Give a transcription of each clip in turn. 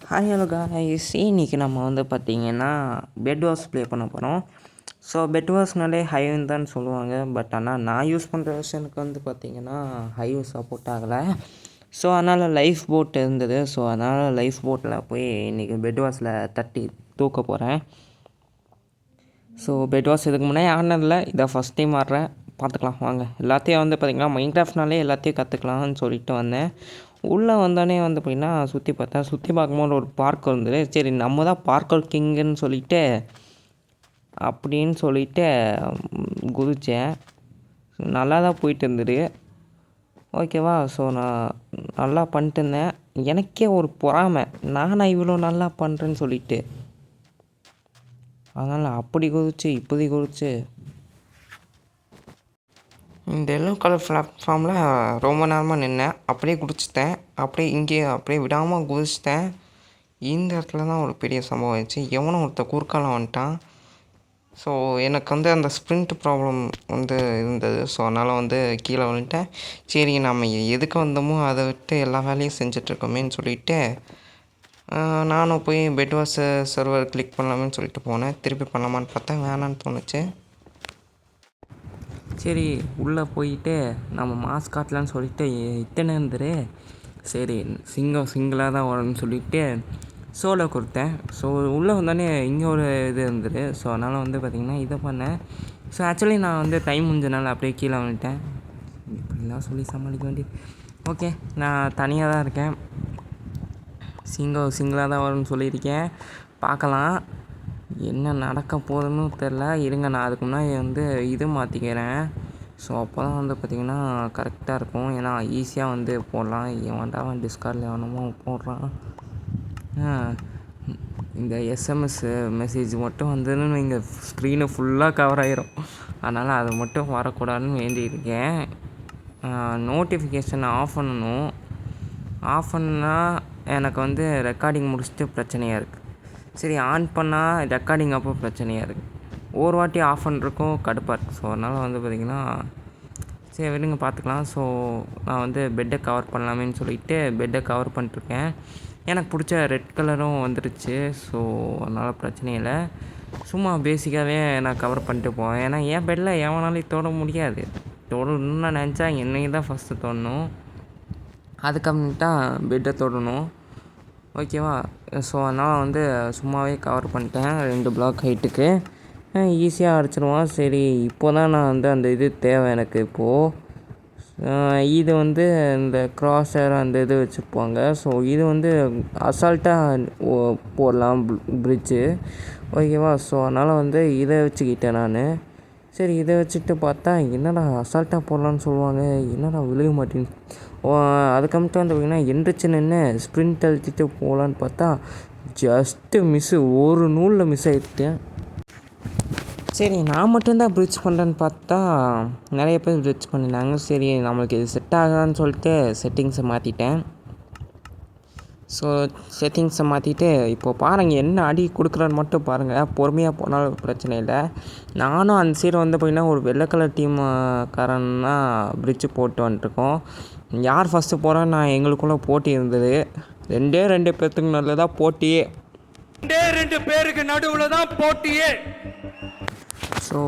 Hi hello guys, இன்றைக்கி நம்ம வந்து பார்த்திங்கன்னா பெட் வாஷ் ப்ளே பண்ண போகிறோம். ஸோ பெட் வாஷ்னாலே ஹைன்னு தான் சொல்லுவாங்க. பட் ஆனால் நான் யூஸ் பண்ணுற வெர்ஷனுக்கு வந்து பார்த்திங்கன்னா ஹை சப்போர்ட் ஆகலை. ஸோ அதனால் லைஃப் போட் இருந்தது. ஸோ அதனால் லைஃப் போட்டில் போய் இன்றைக்கி பெட் வாஷில் தட்டி தூக்க போகிறேன். ஸோ பெட் வாஷ் இதுக்கு முன்னாடி ஆடினதில்ல, இதை ஃபஸ்ட் டைம் ஆடுறேன். பார்த்துக்கலாம் வாங்க. எல்லாத்தையும் வந்து பார்த்திங்கன்னா மைன்கிராஃப்ட்னாலே எல்லாத்தையும் கற்றுக்கலாம்னு சொல்லிட்டு வந்தேன். உள்ளே வந்தோடனே வந்து பார்த்திங்கன்னா சுற்றி பார்க்கும்போது ஒரு பார்க் இருந்தது. சரி நம்ம தான் பார்க்கர் கிங்குன்னு சொல்லிட்டு குதித்தேன். நல்லா தான் போயிட்டு இருந்தது. ஓகேவா. ஸோ நான் நல்லா பண்ணிட்டு இருந்தேன். எனக்கே ஒரு பொறாமை, நான் இவ்வளோ நல்லா பண்ணுறேன்னு சொல்லிட்டு. அதனால் அப்படி குதிச்சு இப்படி குதிச்சு இந்த எல்லோ கலர் பிளாட்ஃபார்மில் ரொம்ப நேரமாக நின்னேன். அப்படியே குதிச்சிட்டேன். அப்படியே விடாமல் குதிச்சிட்டேன். இந்த இடத்துல தான் ஒரு பெரிய சம்பவம் ஆயிடுச்சு. எவனும் ஒருத்தர் குறுக்கால வந்துட்டான். ஸோ எனக்கு வந்து அந்த ஸ்ப்ரிண்ட் ப்ராப்ளம் வந்து இருந்தது. ஸோ அதனால் வந்து கீழே வந்துட்டேன். சரி நம்ம எதுக்கு வந்தோமோ அதை விட்டு எல்லா வேலையும் செஞ்சிட்ருக்கோமேன்னு சொல்லிவிட்டு நானும் போய் பெட் வாஷ் சர்வர் கிளிக் பண்ணலாமேன்னு சொல்லிட்டு போனேன். திருப்பி பண்ணலாமான்னு பார்த்தா வேணான்னு தோணுச்சு. சரி உள்ளே போயிட்டு நம்ம மாஸ்க் காட்டலான்னு சொல்லிட்டு இத்தனை இருந்துரு. சரி சிங்கிளாக தான் வரும்னு சொல்லிவிட்டு சோலோ கொடுத்தேன். ஸோ உள்ளே வந்தோடனே இங்கே ஒரு இது இருந்தது. ஸோ அதனால் வந்து பார்த்திங்கன்னா இதை பண்ணேன். ஸோ ஆக்சுவலி நான் வந்து டைம் முடிஞ்சனால அப்படியே கீழே வந்துட்டேன். இப்படிலாம் சொல்லி சமாளிக்க வேண்டியது. ஓகே, நான் தனியாக தான் இருக்கேன். சிங்கிளாக தான் வரும்னு சொல்லியிருக்கேன். பார்க்கலாம் என்ன நடக்க போகுதுன்னு தெரில. இருங்க, நான் அதுக்கு முன்னாடி வந்து இது மாற்றிக்கிறேன். ஸோ அப்போ தான் வந்து பார்த்திங்கன்னா கரெக்டாக இருக்கும். ஏன்னா ஈஸியாக வந்து போடலாம். அவன் டிஸ்கார்டில் வேணுமோ போடுறான். இந்த எஸ்எம்எஸ் மெசேஜ் மட்டும் வந்ததுன்னு இங்கே ஸ்க்ரீனு ஃபுல்லாக கவர் ஆகிரும். அதனால் அது மட்டும் வரக்கூடாதுன்னு வேண்டியிருக்கேன். நோட்டிஃபிகேஷன் ஆஃப் பண்ணணும். ஆஃப் பண்ணால் எனக்கு வந்து ரெக்கார்டிங் முடிச்சுட்டு பிரச்சனையாக இருக்குது. சரி ஆன் பண்ணால் ரெக்கார்டிங் அப்போ பிரச்சனையாக இருக்குது. ஒரு வாட்டி ஆஃப் பண்ணுறக்கும் கடுப்பாக இருக்குது. ஸோ அதனால் வந்து பார்த்திங்கன்னா சரி விடுங்க பார்த்துக்கலாம். ஸோ நான் வந்து பெட்டை கவர் பண்ணலாமேன்னு சொல்லிவிட்டு பெட்டை கவர் பண்ணிட்டுருக்கேன். எனக்கு பிடிச்ச ரெட் கலரும் வந்துடுச்சு. ஸோ அதனால் பிரச்சனை இல்லை. சும்மா பேசிக்காகவே நான் கவர் பண்ணிட்டு போவேன். ஏன்னா என் பெட்டில் எவனாலையும் தொட முடியாது. தொடணும்னு நினச்சா என்னையும் தான் ஃபஸ்ட்டு தொடணும். அதுக்கப்புறமேட்டா பெட்டை தொடணும். ஓகேவா. ஸோ அதனால் வந்து சும்மாவே கவர் பண்ணிட்டேன். 2 பிளாக் ஹைட்டுக்கு ஈஸியாக அடிச்சிடுவான். சரி இப்போ தான் நான் வந்து அந்த இது தேவை எனக்கு இப்போது. இது வந்து இந்த க்ராஸர் அந்த இது வச்சுருப்பாங்க. ஸோ இது வந்து அசால்ட்டாக போடலாம் பிரிட்ஜு. ஓகேவா. ஸோ அதனால் வந்து இதை வச்சுக்கிட்டேன் நான். சரி இதை வச்சுட்டு பார்த்தா என்னடா அசால்ட்டாக போடலான்னு சொல்லுவாங்க, என்னடா விழுக மாட்டேன்னு. அதுக்கப்புறம் வந்து பார்த்திங்கன்னா எந்திரிச்சு நின்று ஸ்ப்ரிண்ட் அழுத்திட்டு போகலான்னு பார்த்தா ஜஸ்ட்டு மிஸ்ஸு, ஒரு நூலில் மிஸ் ஆகிட்டேன். சரி நான் மட்டும்தான் ப்ரிட்ஜ் பண்ணுறேன்னு பார்த்தா நிறைய பேர் ப்ரிட்ஜ் பண்ணினாங்க. சரி நம்மளுக்கு இது செட் ஆகான்னு சொல்லிட்டு செட்டிங்ஸை மாற்றிட்டேன். ஸோ செட்டிங்ஸை மாற்றிட்டு இப்போது பாருங்கள் என்ன அடி கொடுக்குறான்னு மட்டும் பாருங்கள். பொறுமையாக போனாலும் பிரச்சனை இல்லை. நானும் அந்த சைடு வந்து பார்த்திங்கன்னா ஒரு வெள்ளை கலர் டீமுக்காரன்னா பிரிட்ஜு போட்டு வந்துட்டுருக்கோம். யார் ஃபஸ்ட்டு போகிறான்னு நான் எங்களுக்குள்ளே போட்டி இருந்தது. 2 பேர்த்துக்கு நடுவில் தான் போட்டியே. 2 பேருக்கு நடுவில் தான் போட்டியே. ஸோ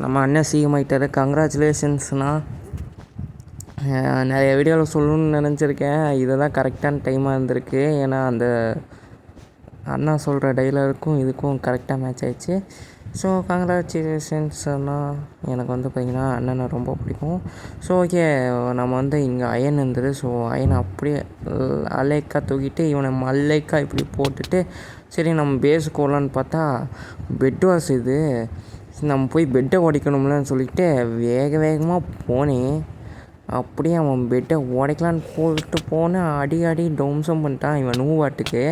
நம்ம அண்ணன் சீகமாயிட்டார். கங்க்ராச்சுலேஷன்ஸ்ண்ணா. நிறைய வீடியோவில் சொல்லணும்னு நினச்சிருக்கேன். இதை தான் கரெக்டான டைமாக இருந்திருக்கு. ஏன்னா அந்த அண்ணா சொல்கிற டைலாக்கும் இதுக்கும் கரெக்டாக மேட்ச் ஆகிடுச்சு. ஸோ கங்க்ராச்சுலேஷன்ஸ் அண்ணா. எனக்கு வந்து பார்த்திங்கன்னா அண்ணனை ரொம்ப பிடிக்கும். ஸோ ஓகே, நம்ம வந்து இங்கே அயன் இருந்தது. ஸோ அயனை அப்படியே அலைக்காக தூக்கிட்டு இவனை மல்லைக்காக இப்படி போட்டுட்டு சரி நம்ம பேஸுக்கு ஓடலான்னு பார்த்தா பெட் வாஷ் இது. நம்ம போய் பெட்டை உடைக்கணும்லன்னு சொல்லிவிட்டு வேகமாக போனேன். அப்படியே அவன் பெட்டை உடைக்கலான்னு போட்டு போனேன். அடி டவுன்ஸும் பண்ணிட்டான் இவன் நூவாட்டுக்கு.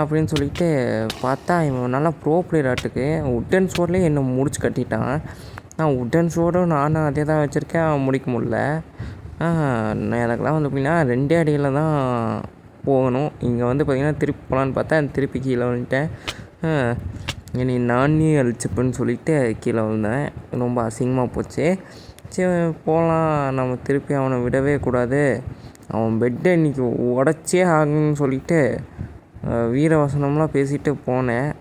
அப்படின்னு சொல்லிட்டு பார்த்தா இவன் நல்லா ப்ரோ பிளேயர் ஆட்டுக்கு. உட்டன் ஸ்வோர்ட்லேயே என்னை முடிச்சு கட்டிட்டான். நான் உட்டன் ஸ்வோர்டும் நானும் அதே தான் வச்சுருக்கேன். அவன் முடிக்க முடில. எனக்குலாம் வந்து பார்த்திங்கன்னா 2 அடியில் தான் போகணும். இங்கே வந்து பார்த்திங்கன்னா திருப்பி போகலான்னு பார்த்தா திருப்பி கீழே வந்துட்டேன். என்னை நானே அழிச்சுப்பேன்னு சொல்லிவிட்டு கீழே வந்தேன். ரொம்ப அசிங்கமாக போச்சு. சரி போகலாம், நம்ம திருப்பி அவனை விடவே கூடாது, அவன் பெட்டை இன்றைக்கி உடச்சே ஆகணும்னு சொல்லிவிட்டு வீரவசனம்லாம் பேசிட்டு போனேன்.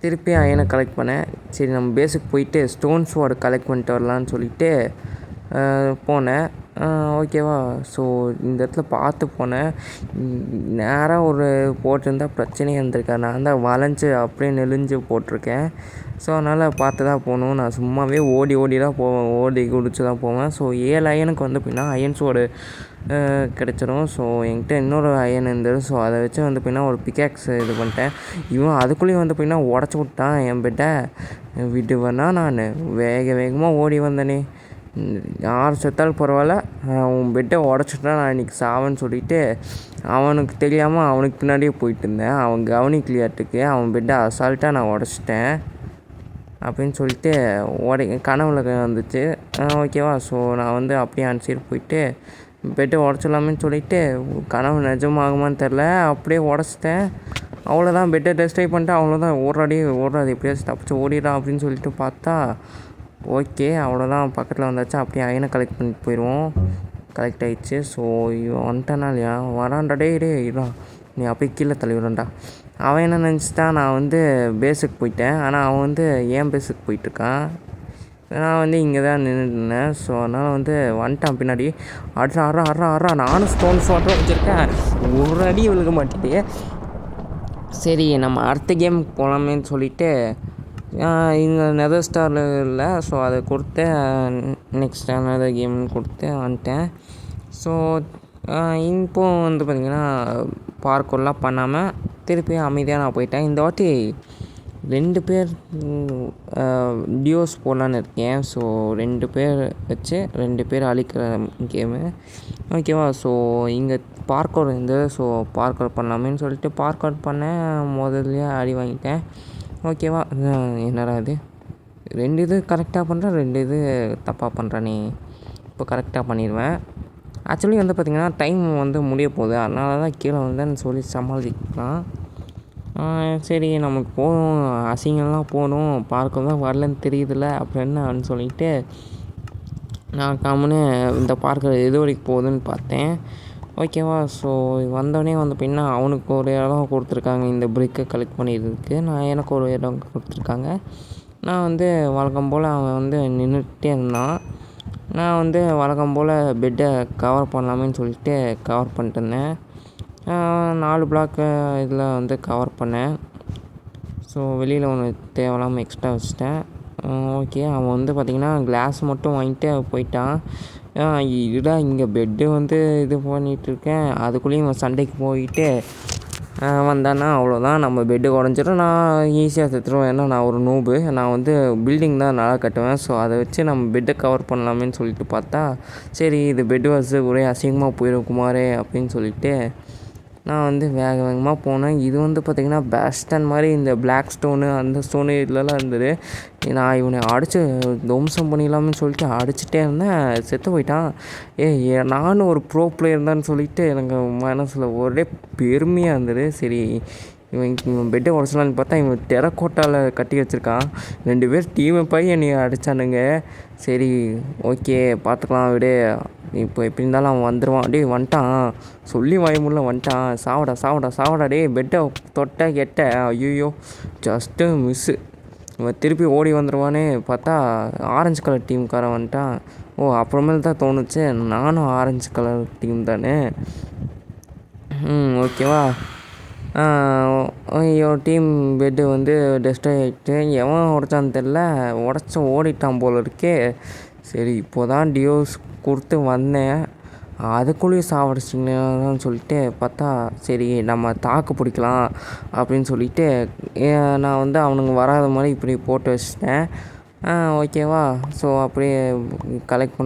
திருப்பி அயனை கலெக்ட் பண்ணேன். சரி நம்ம பேஸுக்கு போயிட்டு ஸ்டோன் ஸ்வார்டு கலெக்ட் பண்ணிட்டு வரலான்னு சொல்லிட்டு போனேன். ஓகேவா. ஸோ இந்த இடத்துல பார்த்து போனேன். நேராக ஒரு போட்டிருந்தா பிரச்சனையே இருந்திருக்காது. நான் தான் வளைஞ்சு அப்படியே நெளிஞ்சு போட்டிருக்கேன். ஸோ அதனால் பார்த்து தான் போகணும். நான் சும்மாவே ஓடி தான் போவேன், ஓடி குடிச்சு தான் போவேன். ஸோ 7 அயனுக்கு வந்து அப்படின்னா அயன் ஸ்வார்டு கிடச்சிரும். ஸோ என்கிட்ட இன்னொரு அயன் இருந்தது. ஸோ அதை வச்சு வந்து அப்படின்னா ஒரு பிக்காக்ஸ் இது பண்ணிட்டேன். இவன் அதுக்குள்ளேயும் வந்து அப்படின்னா உடச்சி விட்டான் என் பெட்டை. விடுவேன்னா நான் வேகமாக ஓடி வந்தேனே. யார் செத்தாலும் பரவாயில்ல, உன் பெட்டை உடச்சிட்டா நான் இன்றைக்கி சாவேன்னு சொல்லிவிட்டு அவனுக்கு தெரியாமல் அவனுக்கு பின்னாடியே போயிட்டு இருந்தேன். அவன் கவனிக்கலையாட்டுக்கு அவன் பெட்டை அசால்ட்டாக நான் உடச்சிட்டேன் அப்படின்னு சொல்லிட்டு கனவுல வந்துச்சு. ஓகேவா. ஸோ நான் வந்து அப்படியே அனுசரித்து போயிட்டு பெட்டை உடச்சிடலாமேன்னு சொல்லிவிட்டு கனவு நிஜமாகுமான்னு தெரில, அப்படியே உடச்சிட்டேன். அவ்வளோதான், பெட்டை டெஸ்ட்ரைவ் பண்ணிட்டு அவ்வளோதான். ஓடுறாது எப்படியாச்சும் தப்பிச்சு ஓடிடலாம் அப்படின்னு சொல்லிட்டு பார்த்தா ஓகே அவ்வளோதான், பக்கத்தில் வந்தாச்சு. அப்படியே அயனை கலெக்ட் பண்ணிட்டு போயிடுவோம். கலெக்ட் ஆகிடுச்சு. ஸோ இவன் வந்துட்டானா இல்லையா, வரான்டா டே இதான் நீ அப்படியே கீழே தள்ளிவிடண்டா. அவன் என்ன நினச்சிட்டான், நான் வந்து பேஸுக்கு போயிட்டேன். ஆனால் அவன் வந்து ஏன் பேஸுக்கு போயிட்டுருக்கான். நான் வந்து இங்கே தான் நின்றுருந்தேன். ஸோ அதனால் வந்து வந்துட்டான் பின்னாடி. அட்ரா நானும் ஸ்டோன் ஸ்வார்டு வச்சுருக்கேன். ஒரு அடி விழுக மாட்டேது. சரி நம்ம அடுத்த கேமுக்கு போகலாமேன்னு சொல்லிவிட்டு இங்கே நெதர் ஸ்டாரில் இல்லை. ஸோ அதை கொடுத்து நெக்ஸ்ட் அனதர் கேம்னு கொடுத்து வந்துட்டேன். ஸோ இப்போது வந்து பார்த்திங்கன்னா பார்க்கெல்லாம் பண்ணாமல் திருப்பி அமைதியாக நான் போயிட்டேன். இந்த வாட்டி 2 பேர் டியோஸ் போடலான்னு இருக்கேன். ஸோ 2 பேர் வச்சு 2 பேர் அழிக்கிற கேமு. ஓகேவா. ஸோ இங்கே பார்க்கர் இருந்தது. ஸோ பார்க்கர் பண்ணலாமேன்னு சொல்லிட்டு பார்க்கர் பண்ணேன். முதல்லையே அடி வாங்கிட்டேன். ஓகேவா. என்னடா இது 2 இது கரெக்டாக பண்ணுறேன், 2 இது தப்பாக பண்ணுறேனே. இப்போ கரெக்டாக பண்ணிடுவேன். ஆக்சுவலி வந்து பார்த்திங்கன்னா டைம் வந்து முடிய போகுது, அதனால தான் கீழே வந்தேன்னு சொல்லி சமாளிக்கலாம். சரி நமக்கு போகணும், அசிங்கம்லாம் போகணும், பார்க்க தான் வரலன்னு தெரியுதுல்ல அப்படின்னு சொல்லிட்டு நான் கம்முன்னு இந்த பார்க்க எது வரைக்கும் போகுதுன்னு பார்த்தேன். ஓகேவா. ஸோ வந்தோடனே வந்து பின்னா அவனுக்கு ஒரு இடம் கொடுத்துருக்காங்க இந்த பிரிக்கை கலெக்ட் பண்ணிடுறதுக்கு. எனக்கு ஒரு இடம் கொடுத்துருக்காங்க. நான் வந்து வழக்கம் போல் அவன் வந்து நின்றுட்டே இருந்தான். நான் வந்து வழக்கம் போல் பெட்டை கவர் பண்ணலாமேன்னு சொல்லிட்டு கவர் பண்ணிட்டு இருந்தேன். 4 பிளாக்கு இதில் வந்து கவர் பண்ணேன். ஸோ வெளியில் ஒன்று தேவையில்லாமல் எக்ஸ்ட்ரா வச்சுட்டேன். ஓகே. அவன் வந்து பார்த்திங்கன்னா கிளாஸ் மட்டும் வாங்கிட்டு போயிட்டான். இதுடா இங்கே பெட்டு வந்து இது பண்ணிகிட்ருக்கேன், அதுக்குள்ளேயும் இவன் சண்டைக்கு போயிட்டு வந்தானா அவ்வளோதான், நம்ம பெட்டு உடஞ்சிடும். நான் ஈஸியாக செத்துருவேன். ஏன்னா நான் ஒரு நூபு. நான் வந்து பில்டிங் தான் நல்லா கட்டுவேன். ஸோ அதை வச்சு நம்ம பெட்டை கவர் பண்ணலாமேன்னு சொல்லிட்டு பார்த்தா சரி இது பெட்டு வச்சு ஒரே அசிங்கமாக போயிடும் குமாரே அப்படின்னு சொல்லிட்டு நான் வந்து வேகமாக போனேன். இது வந்து பார்த்திங்கன்னா பேஸ்டன் மாதிரி இந்த பிளாக் ஸ்டோனு அந்த ஸ்டோனு இதெல்லாம் இருந்தது. நான் இவனை அடித்து துவம்சம் பண்ணிடலாம்னு சொல்லிட்டு அடிச்சுட்டே இருந்தேன். செத்து போயிட்டான். நானும் ஒரு ப்ரோ பிளேயர் தான் சொல்லிவிட்டு எனக்கு மனசில் ஒரே பெருமையாக இருந்தது. சரி இவன் பெட்டை உடச்சலான்னு பார்த்தா இவன் டெரக்கோட்டாவில் கட்டி வச்சுருக்கான். 2 பேர் டீமை போய் என்னை அடித்தானுங்க. சரி ஓகே பார்த்துக்கலாம் விடு, இப்போ எப்படி இருந்தாலும் அவன் வந்துடுவான். வந்துட்டான், சொல்லி வாய்முள்ள வந்துட்டான். சாவடா பெட்டை தொட்ட கெட்ட. ஐயோ ஜஸ்ட்டு மிஸ்ஸு. இவன் திருப்பி ஓடி வந்துடுவானே பார்த்தா ஆரஞ்சு கலர் டீம்காரன் வந்துட்டான். அப்புறமேல் தான் தோணுச்சு நானும் ஆரஞ்சு கலர் டீம் தானே. ஓகேவா. ஐயோ டீம் பெட்டு வந்து டெஸ்ட்ராய் ஆகிட்டு எவன் உடச்சான்னு தெரில, ஓடிட்டான் போல இருக்கே. சரி இப்போ தான் டியோஸ் கொடுத்து வந்தேன், அதுக்குள்ளேயும் சாவடிச்சிங்கன்னு சொல்லிட்டு பார்த்தா சரி நம்ம தாக்கு பிடிக்கலாம் அப்படின்னு சொல்லிட்டு நான் வந்து அவனுங்க வராத மாதிரி இப்படி போட்டு வச்சிட்டேன். ஓகேவா. ஸோ அப்படியே கலெக்ட்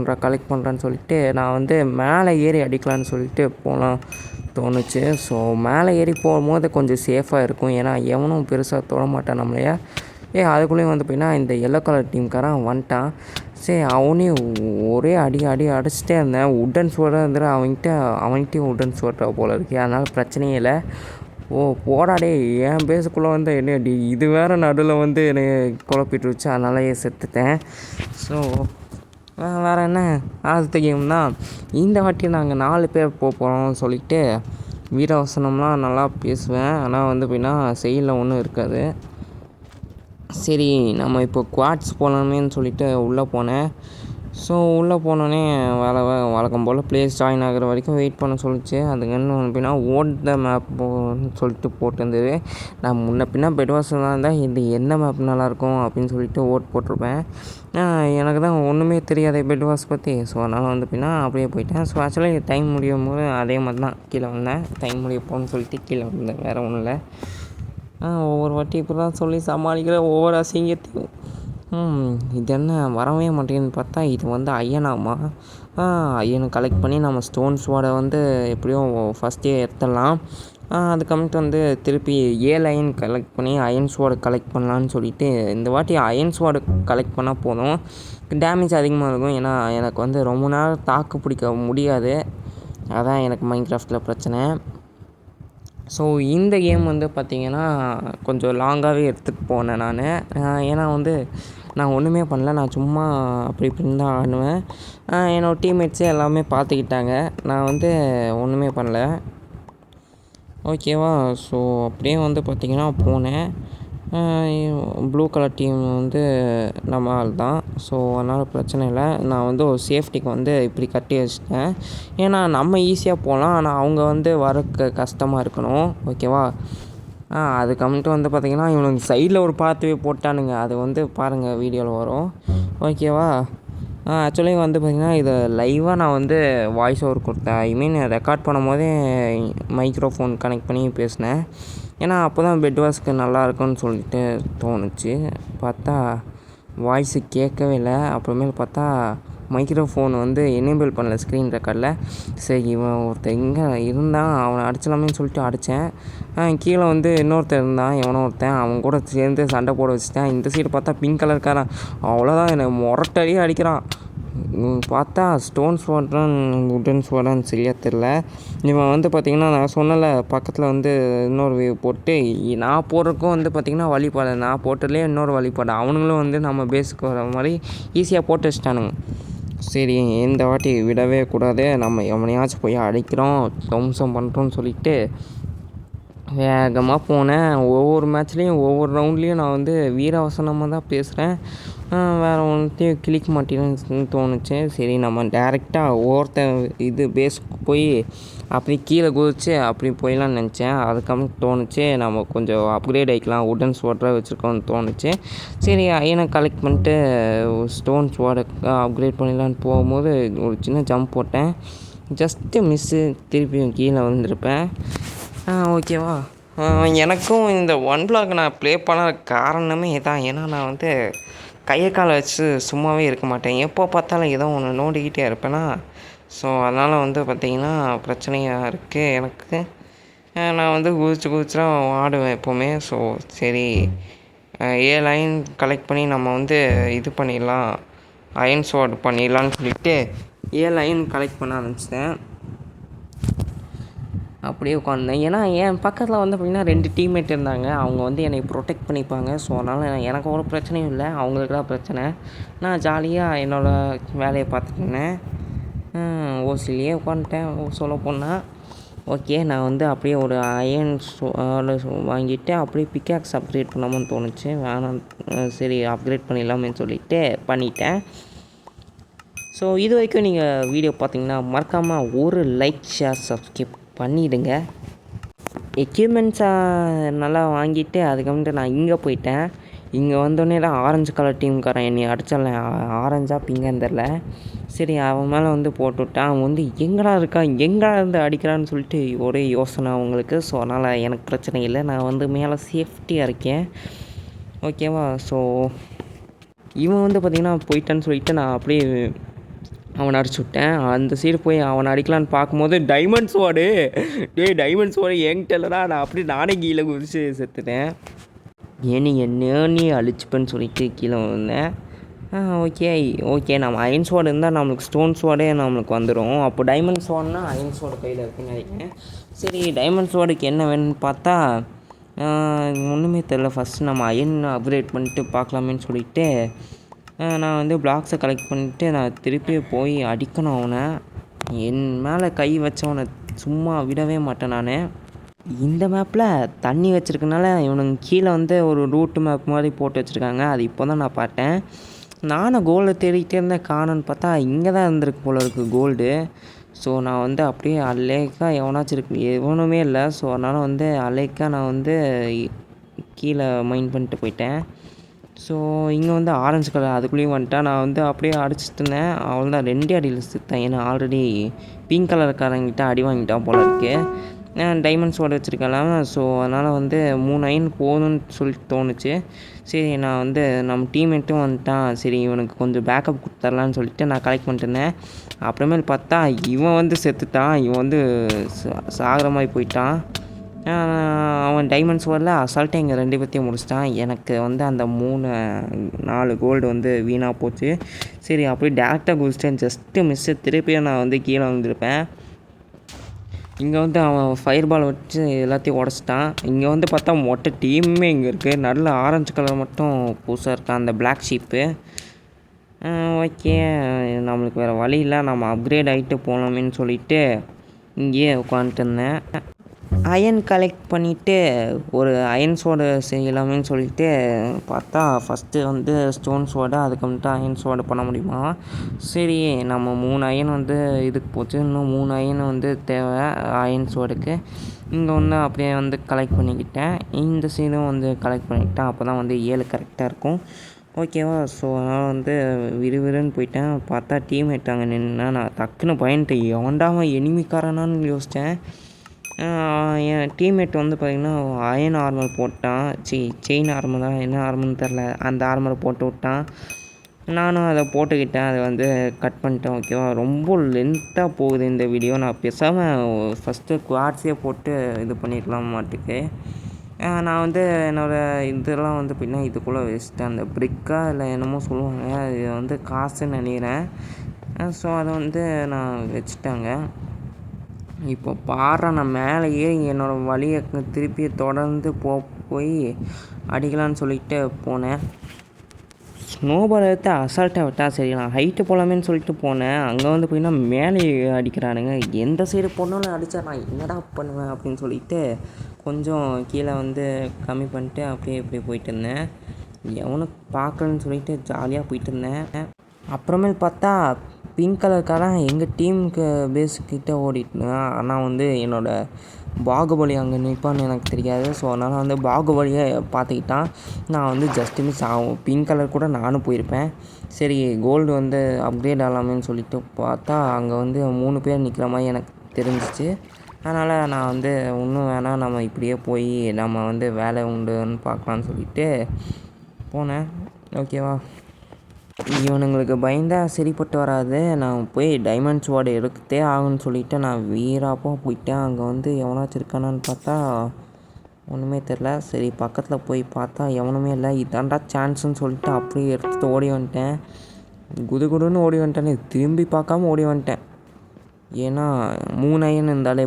பண்ணுறான்னு சொல்லிட்டு நான் வந்து மேலே ஏறி அடிக்கலான்னு சொல்லிட்டு போகலாம் தோணுச்சு. ஸோ மேலே ஏறி போகும்போது கொஞ்சம் சேஃபாக இருக்கும், ஏன்னா எவனும் பெருசாக தொட மாட்டான் நம்மளையா. அதுக்குள்ளேயும் வந்து போயின்னா இந்த எல்லோ கலர் டீம்காரன் வந்துட்டான். சரி அவனையும் ஒரே அடிச்சுட்டே இருந்தேன். உட்டன் ஸ்வோர்டாக இருந்துட்டு அவன்கிட்டையும் உட்டன் ஸ்வோர்டாக போல் இருக்கு, அதனால் பிரச்சனையே இல்லை. போடாடே என் பேஸுக்குள்ளே வந்து என்ன இது வேறு நடுவில் வந்து என்னை குழப்பிட்டுருச்சு, அதனால செத்துட்டேன். ஸோ வேறு என்ன அடுத்த கேம் தான். இந்த வாட்டி நாங்கள் 4 பேர் போகிறோம்னு சொல்லிவிட்டு வீரவசனம்லாம் நல்லா பேசுவேன். ஆனால் வந்து எப்படின்னா செயலில் ஒன்றும் இருக்காது. சரி நம்ம இப்போ குவாட்ஸ் போகலாமேன்னு சொல்லிட்டு உள்ளே போனேன். ஸோ உள்ளே போனோடனே வழக்கம் போல் ப்ளேஸ் ஜாயின் ஆகிற வரைக்கும் வெயிட் பண்ண சொல்லிச்சு. அதுக்குன்னு எப்படின்னா த மேப் சொல்லிட்டு போட்டிருந்தது. நான் முன்ன பின்ன பெட்வாஸில் தான் இருந்தால் இது எந்த மேப் நல்லாயிருக்கும் அப்படின்னு சொல்லிட்டு போட்டிருப்பேன். எனக்கு தான் ஒன்றுமே தெரியாத பெட்வாஸ் பற்றி. ஸோ அதனால் வந்து எப்படின்னா அப்படியே போயிட்டேன். ஸோ ஆக்சுவலாக டைம் முடியும் போது அதே மாதிரி தான் கீழே வந்தேன். டைம் முடிய போகணுன்னு சொல்லிட்டு கீழே வந்தேன், வேறு ஒன்றும் இல்லை. ஒவ்வொரு வாட்டி இப்படி தான் சொல்லி சமாளிக்கிற ஒவ்வொரு அசிங்கத்தையும். இது என்ன வரவே மாட்டேங்குதுன்னு பார்த்தா இது வந்து அயனாமா. அயனை கலெக்ட் பண்ணி நம்ம ஸ்டோன் ஸ்வாடை வந்து எப்படியும் ஃபஸ்ட்டே எடுத்துடலாம். அதுக்கப்புறமேட்டு வந்து திருப்பி 7 அயன் கலெக்ட் பண்ணி அயன் ஸ்வாடை கலெக்ட் பண்ணலான்னு சொல்லிட்டு இந்த வாட்டி அயன் ஸ்வாடை கலெக்ட் பண்ணால் போதும். டேமேஜ் அதிகமாக இருக்கும். ஏன்னா எனக்கு வந்து ரொம்ப நேரம் தாக்கு பிடிக்க முடியாது. அதான் எனக்கு மைன்கிராஃப்டில் பிரச்சனை. ஸோ இந்த கேம் வந்து பார்த்திங்கன்னா கொஞ்சம் லாங்காகவே எடுத்துகிட்டு போனேன் நான். ஏன்னா வந்து நான் ஒன்றுமே பண்ணல. நான் சும்மா அப்படி இப்படின்னு தான் ஆடுவேன். என்னோடய டீம்மேட்ஸே எல்லாமே பார்த்துக்கிட்டாங்க. நான் வந்து ஒன்றுமே பண்ணல. ஓகேவா. ஸோ அப்படியே வந்து பார்த்திங்கன்னா போனேன். ப்ளூ கலர் டீம் வந்து நம்ம ஆள் தான். ஸோ அதனால் பிரச்சனை இல்லை. நான் வந்து ஒரு சேஃப்டிக்கு வந்து இப்படி கட்டி வச்சிட்டேன். ஏன்னா நம்ம ஈஸியாக போகலாம். ஆனால் அவங்க வந்து வரக்கு கஷ்டமாக இருக்கணும். ஓகேவா. அதுக்கப்புறமேட்டு வந்து பார்த்திங்கன்னா இவனுக்கு சைடில் ஒரு பாத்துவே போட்டானுங்க. அது வந்து பாருங்கள் வீடியோவில் வரும். ஓகேவா. ஆக்சுவலி வந்து பார்த்திங்கன்னா இதை லைவாக நான் வந்து வாய்ஸ் ஓவர் கொடுத்தேன். ஐ மீன் ரெக்கார்ட் பண்ணும் போதே மைக்ரோஃபோன் கனெக்ட் பண்ணி பேசினேன். ஏன்னா அப்போ தான் பெட்வாஸ்க்கு நல்லாயிருக்குன்னு சொல்லிட்டு தோணுச்சு. பார்த்தா வாய்ஸு கேட்கவே இல்லை. அப்புறமேல் பார்த்தா மைக்ரோஃபோன் வந்து எனேபிள் பண்ணல ஸ்க்ரீன் ரெக்கார்டில். சரி இவன் ஒருத்தன் எங்கே இருந்தான், அவனை அடிச்சலாமேன்னு சொல்லிட்டு அடித்தேன். கீழே வந்து இன்னொருத்தன் இருந்தான், எவனோ ஒருத்தன். அவன் கூட சேர்ந்து சண்டை போட வச்சுட்டேன். இந்த சைடு பார்த்தா பிங்க் கலர்காரன். அவ்வளோதான் என்னை முரட்டடியே அடிக்கிறான். பார்த்தா ஸ்டோன் ஸ்வாடான் உட்டன் ஸ்வாடான்னு சரியாக தெரில. இவன் வந்து பார்த்திங்கன்னா நான் சொன்னல பக்கத்தில் வந்து இன்னொரு வேவ் போட்டு நான் போடுறதுக்கும் வந்து பார்த்திங்கன்னா வழிபாடு நான் போட்டதுலேயே இன்னொரு வழிபாடு அவனுங்களும் வந்து நம்ம பேஸுக்கு வர மாதிரி ஈஸியாக போட்டு வச்சிட்டானுங்க. சரி இந்த வாட்டி விடவே கூடாது, நம்ம எவனையாச்சும் போய் அடிக்கிறோம் துவம்சம் பண்ணுறோன்னு சொல்லிட்டு வேகமாக போனேன். ஒவ்வொரு மேட்ச்லேயும் ஒவ்வொரு ரவுண்ட்லேயும் நான் வந்து வீரவசனமாக தான் பேசுகிறேன். வேறு ஒன்றுத்தையும் கிளிக்க மாட்டேன்னு தோணுச்சு. சரி நம்ம டேரெக்டாக ஒவ்வொருத்தன் இது பேஸுக்கு போய் அப்படி கீழே குதிச்சு அப்படி போயிடலான்னு நினச்சேன். அதுக்கப்புறம் தோணுச்சு நம்ம கொஞ்சம் அப்கிரேட் ஆகிக்கலாம், உட்டன் ஸ்வாடாக வச்சுருக்கோன்னு தோணுச்சு. சரி அயனை கலெக்ட் பண்ணிட்டு ஸ்டோன் ஸ்வாடை அப்கிரேட் பண்ணிடலான்னு போகும்போது ஒரு சின்ன ஜம்ப் போட்டேன். ஜஸ்ட்டு மிஸ்ஸு, திருப்பியும் கீழே வந்துருப்பேன். ஓகேவா. எனக்கும் இந்த ஒன் பிளாக் நான் ப்ளே பண்ண காரணமே இதான். ஏன்னா நான் வந்து கையை காலை வச்சு சும்மாவே இருக்க மாட்டேன். எப்போ பார்த்தாலும் ஏதோ ஒன்று நோண்டிக்கிட்டே இருப்பேனா. ஸோ அதனால் வந்து பார்த்திங்கன்னா பிரச்சனையாக இருக்குது எனக்கு. நான் வந்து குதிச்சுலாம் ஆடுவேன் எப்போவுமே. ஸோ சரி 7 அயன் கலெக்ட் பண்ணி நம்ம வந்து இது பண்ணிடலாம், அயன் ஸ்வாட் பண்ணிடலான்னு சொல்லிட்டு 7 அயன் கலெக்ட் பண்ண ஆரம்பிச்சிட்டேன். அப்படியே உட்காந்தேன். ஏன்னா என் பக்கத்தில் வந்து பார்த்திங்கன்னா 2 டீம்மேட் இருந்தாங்க. அவங்க வந்து என்னை ப்ரொடெக்ட் பண்ணிப்பாங்க. ஸோ அதனால் எனக்கு ஒரு பிரச்சனையும் இல்லை, அவங்களுக்கு தான் பிரச்சனை. நான் ஜாலியாக என்னோடய வேலையை பார்த்துட்டு இருந்தேன். ஓசிலேயே உட்காந்துட்டேன் சொல்ல போனால். ஓகே நான் வந்து அப்படியே ஒரு அயன் வாங்கிட்டு அப்படியே பிக்காக்ஸ் அப்கிரேட் பண்ணாமன்னு தோணுச்சு. வேணாம் சரி அப்கிரேட் பண்ணிடலாமேன்னு சொல்லிவிட்டு பண்ணிட்டேன். ஸோ இது வரைக்கும் நீங்கள் வீடியோ பார்த்தீங்கன்னா மறக்காமல் ஒரு லைக் ஷேர் சப்ஸ்கிரைப் பண்ணிவிடுங்க. எக்யூப்மெண்ட்ஸாக நல்லா வாங்கிட்டு அதுக்கப்புறமேட்டு நான் இங்கே போயிட்டேன். இங்கே வந்தோடனே தான் ஆரஞ்சு கலர் டீமுக்காரன் என்னை அடித்தால, ஆரஞ்சா பிங்கான்னு தெரில. சரி அவன் மேலே வந்து போட்டுவிட்டான். அவன் வந்து எங்கடா இருக்கான், எங்கடா இருந்து அடிக்கிறான்னு சொல்லிட்டு ஒரே யோசனை அவங்களுக்கு. ஸோ அதனால் எனக்கு பிரச்சனை இல்லை, நான் வந்து மேலே சேஃப்டியாக இருக்கேன். ஓகேவா. ஸோ இவன் வந்து பார்த்திங்கன்னா போயிட்டான்னு சொல்லிவிட்டு நான் அப்படியே அவனை அடிச்சு விட்டேன். அந்த சைடு போய் அவனை அடிக்கலான்னு பார்க்கும்போது டைமண்ட் ஸ்வாடு டைமண்ட் ஸ்வாடு என்கிட்ட இல்லைடா. நான் அப்படியே நானே கீழே குதிச்சு செத்துட்டேன். நீ அழிச்சுப்பேன்னு சொல்லிட்டு கீழே வந்தேன். ஓகே நம்ம அயன் ஸ்வாடு இருந்தால் நம்மளுக்கு ஸ்டோன் ஸ்வாடே நம்மளுக்கு வந்துடும். அப்போ டைமண்ட் ஸ்வாட்னா அயன் ஸ்வாடு கையில் இருக்குன்னு நினைக்கிறேன். சரி டைமண்ட் ஸ்வாடுக்கு என்ன வேணும்னு பார்த்தா ஒன்றுமே தெரில. ஃபஸ்ட்டு நம்ம அயன் அப்கிரேட் பண்ணிட்டு பார்க்கலாமேன்னு சொல்லிவிட்டு நான் வந்து பிளாக்ஸை கலெக்ட் பண்ணிவிட்டு நான் திருப்பி போய் அடிக்கணும் அவனை. என் மேலே கை வச்சவனை சும்மா விடவே மாட்டேன் நான். இந்த மேப்பில் தண்ணி வச்சுருக்கனால இவனுங்க கீழே வந்து ஒரு ரூட்டு மேப் மாதிரி போட்டு வச்சுருக்காங்க. அது இப்போ தான் நான் பார்த்தேன். நானும் கோல்டு தேடிக்கிட்டே இருந்தேன், காணோன்னு பார்த்தா இங்கே தான் இருந்திருக்கு போல இருக்குது கோல்டு. ஸோ நான் வந்து அப்படியே அலேக்கா எவனாச்சும் இருக்கு, எவனுமே இல்லை. ஸோ அதனால் வந்து அலேக்கா நான் வந்து கீழே மைண்ட் பண்ணிட்டு போயிட்டேன். ஸோ இங்கே வந்து ஆரஞ்சு கலர் அதுக்குள்ளேயும் வந்துட்டேன். நான் வந்து அப்படியே அடிச்சுட்டு இருந்தேன். அவ்வளோதான் 2 அடியில் செத்தேன். ஏன்னா ஆல்ரெடி பிங்க் கலர்காரங்கிட்ட அடி வாங்கிட்டான் போல இருக்குது. டைமண்ட் ஸ்வார்டு வச்சுருக்கலாம். ஸோ அதனால் வந்து 3 அயன் போதும்னு சொல்லிட்டு தோணுச்சு. சரி நான் வந்து நம்ம டீம்மேட்டும் வந்துட்டான், சரி இவனுக்கு கொஞ்சம் பேக்கப் கொடுத்துர்லான்னு சொல்லிட்டு நான் கலெக்ட் பண்ணிட்டு இருந்தேன். அப்புறமேல் பார்த்தா இவன் வந்து செத்துட்டான். இவன் வந்து சாகிற மாதிரி போயிட்டான். அவன் டைமண்ட் ஸ்வார்டில் அசால்ட்டாக இங்கே 2 பேர்த்தையும் முடிச்சிட்டான். எனக்கு வந்து அந்த 4 கோல்டு வந்து வீணாக போச்சு. சரி அப்படியே டேரெக்டாக குதிச்சிட்டேன். ஜஸ்ட்டு மிஸ்ஸு, திருப்பியும் நான் வந்து கீழே வந்திருப்பேன். இங்கே வந்து அவன் ஃபயர் பால் வச்சு எல்லாத்தையும் உடச்சிட்டான். இங்கே வந்து பார்த்தா மொட்டை டீமுமே இங்கே இருக்குது. நல்ல ஆரஞ்சு கலர் மட்டும் புதுசாக இருக்கான், அந்த பிளாக் ஷீப்பு. ஓகே, நம்மளுக்கு வேறு வழி இல்லை, நம்ம அப்கிரேட் ஆகிட்டு போகலாமேன்னு சொல்லிவிட்டு இங்கேயே உட்காந்துட்டு இருந்தேன். அயன் கலெக்ட் பண்ணிவிட்டு ஒரு அயன் சோடு செய்யலாமேன்னு சொல்லிட்டு பார்த்தா ஃபஸ்ட்டு வந்து ஸ்டோன் சோடு, அதுக்கு வந்துட்டு அயன் சோடு பண்ண முடியுமா? சரி நம்ம 3 அயன் வந்து இதுக்கு போச்சு, இன்னும் 3 அயன் வந்து தேவை அயன் சோடுக்கு. இங்கே வந்து அப்படியே வந்து கலெக்ட் பண்ணிக்கிட்டேன். இந்த சைடும் வந்து கலெக்ட் பண்ணிக்கிட்டேன். அப்போ தான் வந்து 7 கரெக்டாக இருக்கும். ஓகேவா? ஸோ அதனால் வந்து விறுவிறுன்னு போயிட்டேன். பார்த்தா டீம்மேட் அங்கே நின்னா நான் டக்குன்னு பயன்ட்டு எவன்டாமல் எனிமிக்காரனான்னு யோசித்தேன். என் டீம்மேட் வந்து பார்த்திங்கன்னா அயன் ஆர்மர் போட்டான். செயின் ஆர்மர் தான், என்ன ஆர்மர்னு தெரில, அந்த ஆர்மரை போட்டு விட்டான். நானும் அதை போட்டுக்கிட்டேன். அதை வந்து கட் பண்ணிட்டேன். ஓகேவா? ரொம்ப லென்த்தாக போகுது இந்த வீடியோ. நான் பேசாமல் ஃபஸ்ட்டு குவாட்ஸே போட்டு இது பண்ணிடலாம் மாட்டுக்கு. நான் வந்து என்னோடய இதெல்லாம் வந்து பின்னா இதுக்குள்ளே வச்சுட்டேன். அந்த ப்ரிக்கா இல்லை என்னமோ சொல்லுவாங்க, இது வந்து காசுன்னு நினைக்கிறேன். ஸோ அதை வந்து நான் வச்சுட்டாங்க. இப்போ பாரு, நான் மேலே ஏறி என்னோடய வழியை திருப்பி தொடர்ந்து போய் அடிக்கலான்னு சொல்லிட்டு போனேன். ஸ்னோபால் எடுத்து அசால்ட்டாக விட்டால் சரி, நான் ஹைட்டு போகலாமேன்னு சொல்லிட்டு போனேன். அங்கே வந்து போயின்னா மேலே அடிக்கிறானுங்க. எந்த சைடு போனாலும் அடித்தா நான் என்னடா பண்ணுவேன் அப்படின்னு சொல்லிட்டு கொஞ்சம் கீழே வந்து கம்மி பண்ணிட்டு அப்படியே இப்படி போயிட்டு இருந்தேன். எவனும் பார்க்கலன்னு சொல்லிட்டு ஜாலியாக போயிட்டு இருந்தேன். அப்புறமேல் பார்த்தா பிங்க் கலர்காரன் எங்கள் டீமுக்கு பேஸுக்கிட்ட ஓடிட்டுருந்தான். ஆனால் வந்து என்னோடய பாகுபலி அங்கே நிற்பான்னு எனக்கு தெரியாது. ஸோ அதனால் வந்து பாகுபலியை பார்த்துக்கிட்டான். நான் வந்து ஜஸ்ட்டு மிஸ் ஆகும், பிங்க் கலர் கூட நானும் போயிருப்பேன். சரி கோல்டு வந்து அப்கிரேட் ஆகலாமேன்னு சொல்லிட்டு பார்த்தா அங்கே வந்து 3 பேர் நிற்கிற மாதிரி எனக்கு தெரிஞ்சிச்சு. அதனால் நான் வந்து இன்னும் வேணாம், நம்ம இப்படியே போய் நம்ம வந்து வேலை உண்டுன்னு பார்க்கலான்னு சொல்லிட்டு போனேன். ஓகேவா? இவனுங்களுக்கு பயந்தால் சரிப்பட்டு வராது. நான் போய் டைமண்ட் ஸ்வார்டு எடுத்தே ஆகுன்னு சொல்லிவிட்டு நான் வீராப்பாக போயிட்டேன். அங்கே வந்து எவனாச்சும் இருக்கானான்னு பார்த்தா ஒன்றுமே தெரில. சரி பக்கத்தில் போய் பார்த்தா எவனுமே இல்லை. இதாண்டா சான்ஸுன்னு சொல்லிட்டு அப்படியே எடுத்துகிட்டு ஓடி வந்துட்டேன். குடுன்னு ஓடி வந்துட்டேன்னு திரும்பி பார்க்காம ஓடி வந்துட்டேன். ஏன்னா 3 அயன் இருந்தாலே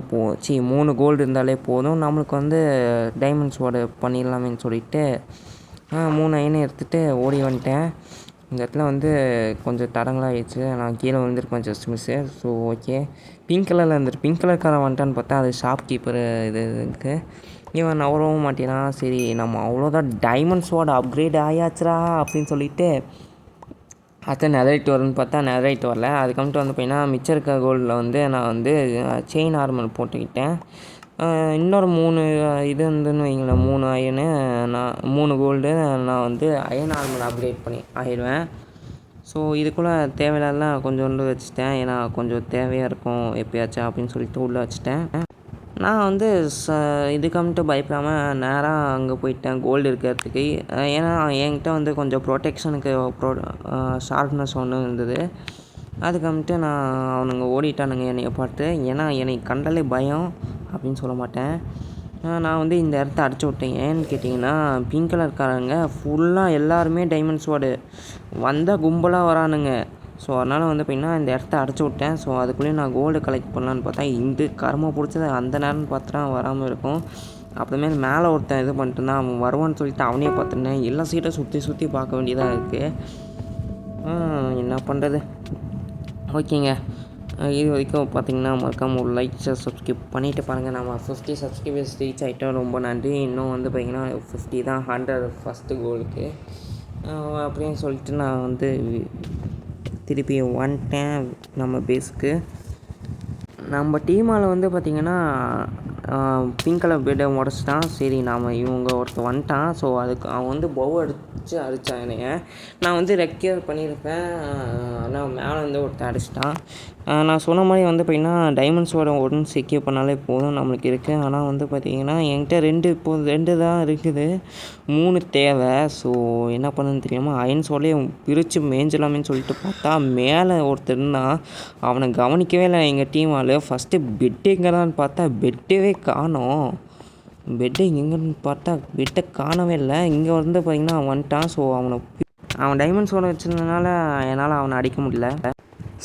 3 கோல்டு இருந்தாலே போதும், நம்மளுக்கு வந்து டைமண்ட் ஸ்வார்டு பண்ணிடலாமேன்னு சொல்லிவிட்டு 3 அயனை எடுத்துகிட்டு ஓடி வந்துட்டேன். இந்த இடத்துல வந்து கொஞ்சம் தடங்களாகிடுச்சு. நான் கீழே வந்துருப்பேன் just miss. So okay, pink கலரில் இருந்துட்டு பிங்க் கலர்காரன் வந்துட்டான்னு பார்த்தா அது ஷாப் கீப்பரு இது இருக்குது. இவன் நவரவும் மாட்டேனான். சரி நம்ம அவ்வளோதான், டைமண்ட் ஸ்வார்டு அப்கிரேட் ஆயாச்சுரா அப்படின்னு சொல்லிவிட்டு அடுத்த நெதரைட் வரும்னு பார்த்தா நெதரைட் வரல. அதுக்கப்புறம் வந்து பார்த்தீங்கன்னா மிச்சம் இருக்க கோல்டில் வந்து நான் வந்து செயின் ஆர்மர் போட்டுக்கிட்டேன். இன்னொரு 3 இது இருந்துன்னு வைங்களேன், 3 அயனு, நான் 3 கோல்டு, நான் வந்து அயன் ஆர்மர் அப்கிரேட் பண்ணி ஆயிடுவேன். ஸோ இதுக்குள்ளே தேவையில்லாம் கொஞ்சோண்டு வச்சுட்டேன். ஏன்னா கொஞ்சம் தேவையாக இருக்கும் எப்போயாச்சும் அப்படின்னு சொல்லிட்டு உள்ளே வச்சுட்டேன். நான் வந்து இதுக்கு பயப்படாமல் நேராக அங்கே போயிட்டேன் கோல்டு இருக்கிறதுக்கு. ஏன்னா என்கிட்ட வந்து கொஞ்சம் ப்ரொடெக்ஷனுக்கு ஷார்ப்னஸ் ஒன்று இருந்தது. அதுக்கு நான் அவனுங்க ஓடிட்டானுங்க என்னையை பார்த்து. ஏன்னா என்னை கண்டாலே பயம் அப்படின்னு சொல்ல மாட்டேன். நான் வந்து இந்த இடத்த அடிச்சு விட்டேன். ஏன்னு கேட்டிங்கன்னா பிங்க் கலர்காரங்க ஃபுல்லாக எல்லாருமே டைமண்ட் ஸ்வார்டு வந்தால் கும்பலாக வரானுங்க. ஸோ அதனால் வந்து பார்த்திங்கன்னா இந்த இடத்த அடைச்சி விட்டேன். ஸோ அதுக்குள்ளேயும் நான் கோல்டு கலெக்ட் பண்ணலான்னு பார்த்தா இந்த கருமை பிடிச்சது அந்த நேரம்னு பார்த்தா வராமல் இருக்கும். அப்புறமேல் மேலே ஒருத்தன் இது பண்ணிட்டு இருந்தான். அவன் வருவான்னு சொல்லிட்டு அவனையே பார்த்துருந்தேன். எல்லா சீட்டும் சுற்றி பார்க்க வேண்டியதாக இருக்குது. என்ன பண்ணுறது? ஓகேங்க, இது வரைக்கும் பார்த்தீங்கன்னா மறக்காம ஒரு லைக் சப்ஸ்கிரைப் பண்ணிவிட்டு பாருங்கள். நம்ம 50 சப்ஸ்கிரைபர்ஸ் ரீச் ஆகிட்டோம். ரொம்ப நன்றி. இன்னும் வந்து பார்த்திங்கன்னா 50 தான் 100 ஃபஸ்ட்டு கோலுக்கு அப்படின்னு சொல்லிட்டு நான் வந்து திருப்பி வந்துட்டேன் நம்ம பேஸுக்கு. நம்ம டீமால் வந்து பார்த்திங்கன்னா பிங்க் கலர் பெட்டை உடச்சிட்டான். சரி இவங்க ஒருத்தர் வந்துட்டான். ஸோ அதுக்கு அவன் வந்து பவ் அடித்தான் என்னைய. நான் வந்து ரெக்யூர் பண்ணியிருப்பேன். ஆனால் மேலே வந்து ஒருத்தர் அடிச்சிட்டான். நான் சொன்ன மாதிரி வந்து பார்த்திங்கன்னா டைமண்ட்ஸோட ஒன்று செக்யூர் பண்ணாலே போதும் நம்மளுக்கு இருக்குது. ஆனால் வந்து பார்த்திங்கன்னா என்கிட்ட இப்போது 2 தான் இருக்குது, 3 தேவை. ஸோ என்ன பண்ணுன்னு தெரியாமல் அயன் சோலையே பிரித்து மேய்ஞ்சலாமேன்னு சொல்லிட்டு பார்த்தா மேலே ஒருத்தர் இருந்தான். அவனை கவனிக்கவே இல்லை எங்கள் டீம் ஆள். ஃபஸ்ட்டு பெட்டு எங்கேதான்னு பார்த்தா பெட்டவே காணோம். பெட்டு எங்கேன்னு பார்த்தா பெட்டை காணவே இல்லை. இங்கே வந்து பார்த்திங்கன்னா அவன் வந்துட்டான். ஸோ அவன் டைமண்ட்ஸோடு வச்சுருந்தனால என்னால் அவனை அடிக்க முடியல.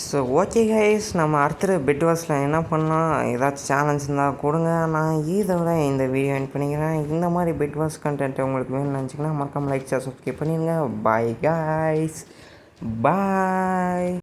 ஸோ ஓகே கைஸ், நம்ம அடுத்த பெட் வாஸில் என்ன பண்ணலாம், ஏதாச்சும் சேலஞ்ச் இருந்தால் கொடுங்க. நான் இதோட இந்த வீடியோ எண்ட் பண்ணிக்கிறேன். இந்த மாதிரி பெட் வாஸ் கண்டென்ட் உங்களுக்கு வேணும்னு நினச்சிங்கன்னா மறக்காமல் லைக் சப்ஸ்கிரைப் பண்ணிடுங்க. பாய் கைஸ், பாய்.